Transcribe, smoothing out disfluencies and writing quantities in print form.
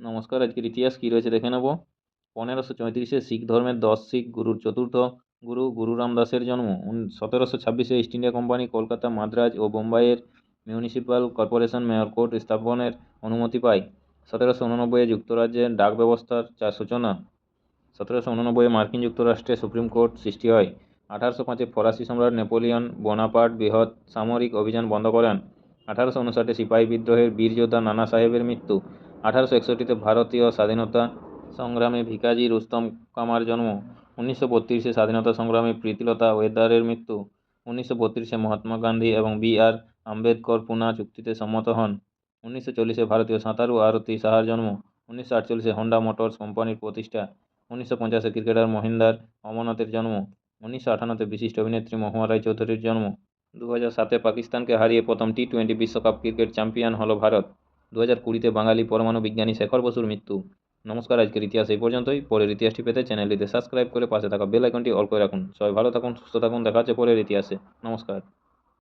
নমস্কার। আজকের ইতিহাস কী রয়েছে দেখে নেব। 1534 শিখ ধর্মের 10 শিখ গুরুর চতুর্থ গুরু গুরু রামদাসের জন্ম। 1726 East India Company Kolkata, Madras ও বোম্বাইয়ের মিউনিসিপ্যাল কর্পোরেশন মেয়র কোর্ট স্থাপনের অনুমতি পায়। 1789 যুক্তরাজ্যের ডাক ব্যবস্থার সূচনা। 1789 মার্কিন যুক্তরাষ্ট্রে সুপ্রিম কোর্ট সৃষ্টি হয়। 1805 ফরাসি সম্রাট নেপোলিয়ন বোনাপার্ট বৃহৎ সামরিক অভিযান বন্ধ করেন। 1859 সিপাহী বিদ্রোহের বীর যোদ্ধা নানা সাহেবের মৃত্যু। 1861 ভারতীয় স্বাধীনতা সংগ্রামে ভিকাজি রুস্তম কামার জন্ম। 1932 স্বাধীনতা সংগ্রামী প্রীতিলতা ওয়েদারের মৃত্যু। 1932 মহাত্মা গান্ধী এবং বি.আর. আম্বেদকর পুনা চুক্তিতে সম্মত হন। 1940 ভারতীয় সাঁতারু আরতি সাহার জন্ম। 1948 হন্ডা মোটরস কোম্পানির প্রতিষ্ঠা। 1950 ক্রিকেটার মহিন্দার অমরনাথের জন্ম। 1958 বিশিষ্ট অভিনেত্রী মহুয়া রায় চৌধুরীর জন্ম। 2007 পাকিস্তানকে হারিয়ে প্রথম টি-20 বিশ্বকাপ ক্রিকেট চ্যাম্পিয়ন হল ভারত। 2020 বাঙালি পরমাণু বিজ্ঞানী শেখর বসুর মৃত্যু। নমস্কার। আজকের ইতিহাস এই পর্যন্তই। পরের ইতিহাসটি পেতে চ্যানেলটিতে সাবস্ক্রাইব করে পাশে থাকা বেল আইকনটি অল করে রাখুন। সবাই ভালো থাকুন, সুস্থ থাকুন। দেখা হচ্ছে পরের ইতিহাসে। নমস্কার।